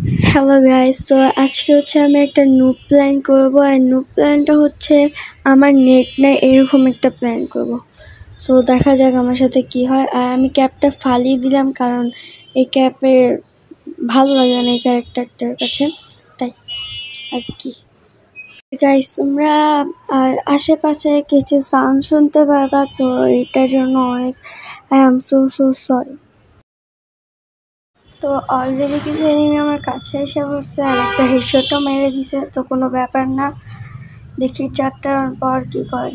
Hello guys, তো আজকে হচ্ছে আমি একটা নুব প্ল্যান করব। আর নুব প্ল্যানটা হচ্ছে আমার নেট নেই এরকম একটা প্ল্যান করব। সো দেখা যাক আমার সাথে কি হয়। আর আমি ক্যাপটা ফালিয়ে দিলাম কারণ এই ক্যাপে ভালো লাগে না এই ক্যারেক্টারটার কাছে, তাই আর কি। গাইস তোমরা আশেপাশে কিছু সাউন্ড শুনতে পারবা, তো এটার জন্য অনেক আই এম সো সরি। তো অলরেডি কিছু এনিমি আমার কাছে এসে বসছে আর একটা হেডশটও মেরে দিছে, তো কোনো ব্যাপার না। দেখি 4টার পর কি করে।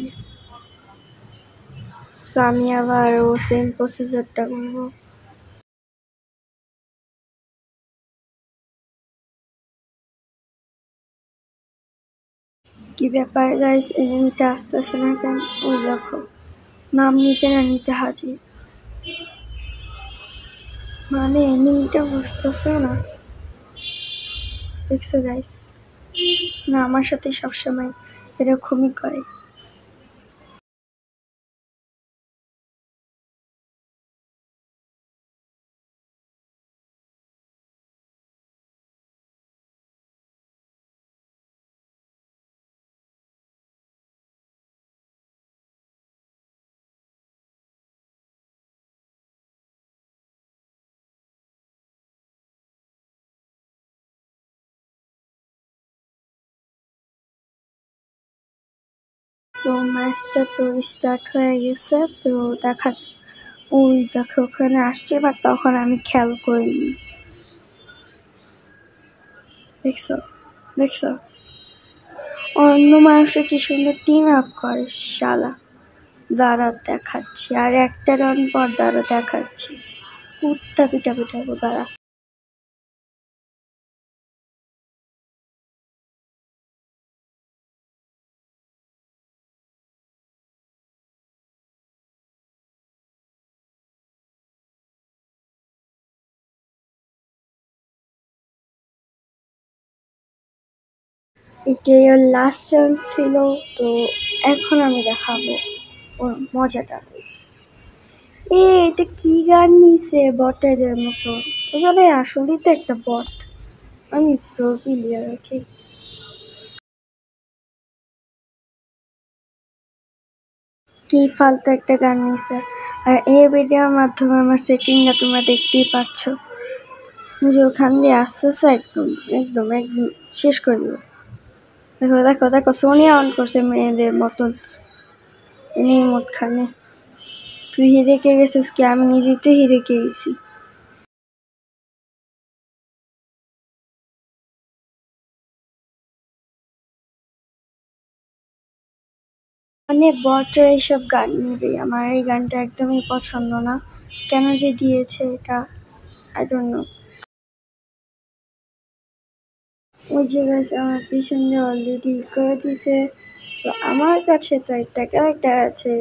তো আমি আবার ও সেম প্রসিজারটা করবো। কি ব্যাপার গাইস, এনিমিটা আসতেছে না কেন? ওই দেখো, নাম নিতে না নিতে হাজির। মানে এনিমিটা বুঝতেছে না, দেখছো গাইস? না, আমার সাথে সবসময় এরকমই করে। তো ম্যাচটা তো স্টার্ট হয়ে গেছে, তো দেখা যাক। ওই দেখো ওখানে আসছে, বা তখন আমি খেয়াল করিনি। দেখছো দেখছো অন্য মানুষের কি সুন্দর টিম আপ করে। শালা দাঁড়া দেখাচ্ছি, আর একটা রান পর দাঁড়া দেখাচ্ছি। কুত্তা পিটা পিটাবো দাঁড়া। এটাই ওর লাস্ট চান্স ছিল, তো এখন আমি দেখাবো ওর মজাটা। এটা কি গান নিছে বটেদের মতো? ওখানে আসলেই তো একটা বট। আমি প্রো প্লেয়ার, ওকে। কি ফালতু একটা গান নিছে। আর এই ভিডিওর মাধ্যমে আমার সেটিংটা তোমরা দেখতেই পাচ্ছ। যে ওখান দিয়ে আসতেছে, একদম একদম একদম শেষ করে দিব। দেখো দেখো দেখো, সোনিয়া অন করছে মেয়েদের মতন এনেই মোটখানে। তুই হিরেকে গেছিস কি? আমি নিজেই তো হিরেকে গেছি। মানে বটরা এইসব গান নেবে, আমার এই গানটা একদমই পছন্দ না। কেন যে দিয়েছে এটা, আই ডোন্ট নো। ওই যে গাছ আমার পিছন দিয়ে অলরেডি করে দিছে। তো আমার কাছে তো একটা ক্যারেক্টার আছে,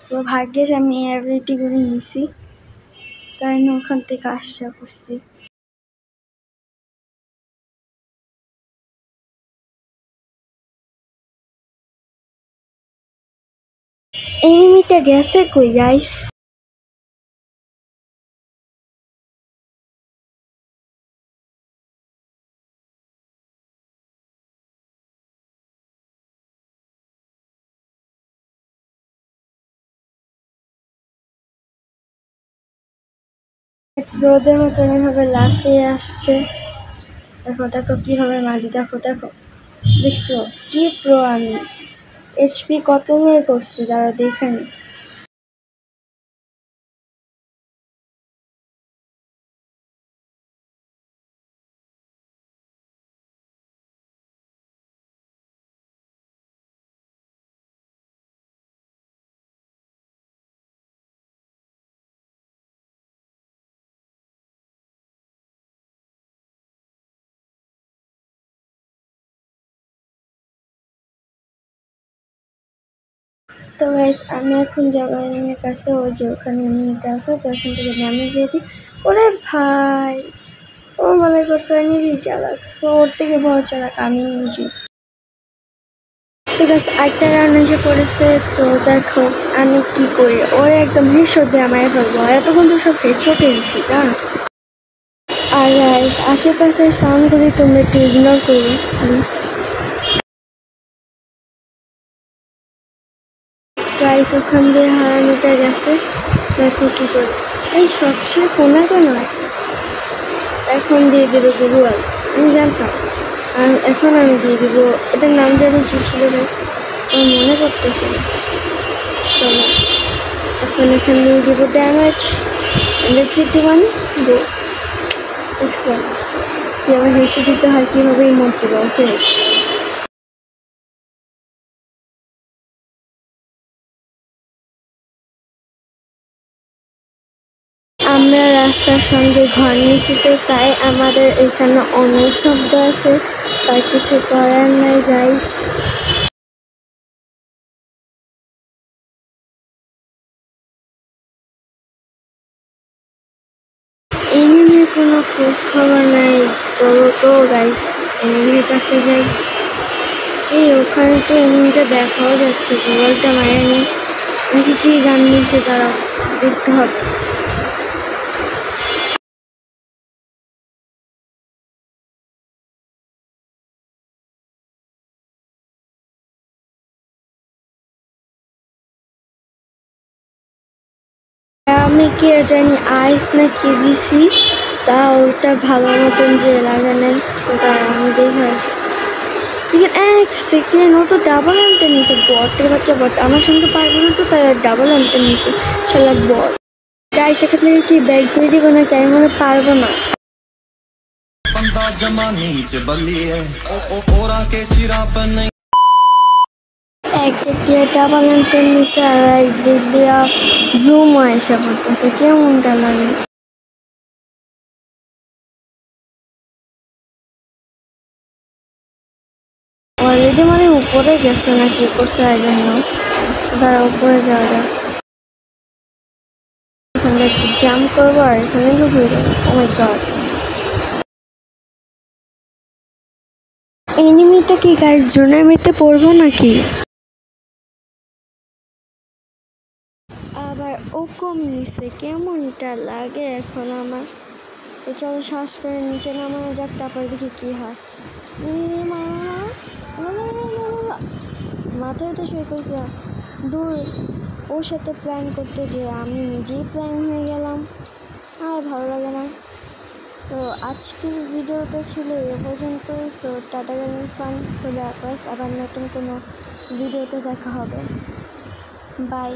তো ভাগ্যের আমি অ্যাবিলিটি করে নিছি, তাই আমি ওখান থেকে আশা করছি। এনিমিটা গেছে কই গাইস? রোদের মতন এভাবে লাফিয়ে আসছে। দেখো দেখো কিভাবে মারি, দেখো দেখো, দেখছো কি প্রো আমি। এইচপি কত নিয়ে করছি তারা দেখে নি। তো গাইস আমি এখন যাবো এনিমির কাছে। ওই যে ওখানে এনিমিটা আছে, তো এখান থেকে নামিয়ে যেয়ে দিই। ওরে ভাই, ও মনে করছে এনিমি চালাক, সো ওর থেকে বড় চালাক আমি নিজে। তো গাছ একটা রান্না এসে পড়েছে, তো দেখো আমি কি করি। ওর একদম হেডশট দিয়ে আমায় ফেলবো, আর এতক্ষণ তো সব হেডশটে দিচ্ছি না। আর গাইস আশেপাশের সাউন্ডগুলি তোমরা একটু ইগনোর করো প্লিজ। গাইস ওখান দিয়ে হারামিটা গেছে, দেখো কি করে। এই সবচেয়ে কোনা কেন আছে? এখন দিয়ে দেবে গুরুয়াল, আমি জানতাম। আর এখন আমি দিয়ে দিব, এটার নাম জানি কি ছিল গাইস, আমার মনে করতেছে না। চলো এখন এখানে দিয়ে দিব ড্যামেজ 151 গো। এক্সেলেন্ট, কীভাবে হেসে দিতে হয়, কীভাবেই মরতে পারো। ওকে আমরা রাস্তার সঙ্গে ঘর নিছি, তো তাই আমাদের এখানে অনেক শব্দ আসে, তাই কিছু করার নাই গাইস। এনিমির কোনো খোঁজ খবর নাই, তো গাইস এনিমির কাছে যাই। এই ওখানে তো এনিমিটা দেখাও যাচ্ছে, গোলটা মারেনি নাকি কি গান নিয়েছে তারা, দেখতে হবে। আমি কে জানি আইস না কি দিছি, তা ওটা ভালো মতন যে লাগে নাই, সেটা আমি দেখে আসি। ঠিক আছে, 1 সেকেন্ড, ও তো ডাবল আনতে নিয়েছে, বটের বাচ্চা বট। আমার সঙ্গে পারবে না তো, তাই ডাবল আনতে নিয়েছে শালা বট। গাইস এখানে কি ব্যাগ দিয়ে দিব না, তাই মনে পারবো না। একদিক দিয়ে ডাবল আনতে নিয়েছে আর একদিক দিয়ে জুম এসে পড়তেছে, কেমনটা লাগে। অলরেডি মানে উপরে গেছে না কি করছে আই ডোন্ট নো। তারা উপরে যাওয়া যায়, এখানে একটু জাম্প করবো আর এখানে ঢুকিয়ে দেবো। ও মাই গড, এনিমিটা কি গাইস জোনের মধ্যে পড়বো নাকি? আবার ও কম নিছে, কেমনটা লাগে এখন আমার। তো চলো শ্বাস করে নিচে নামানো যাক, তারপরে দেখি কি হয়। মাথায় তো শুয়ে করছে দূর, ওর সাথে প্ল্যান করতে যে আমি নিজেই প্ল্যান হয়ে গেলাম, আর ভালো লাগে না। তো আজকের ভিডিওটা ছিল এ পর্যন্ত। সো টাটা গেমিং ফান, খুলে আবার নতুন কোনো ভিডিওতে দেখা হবে। বাই।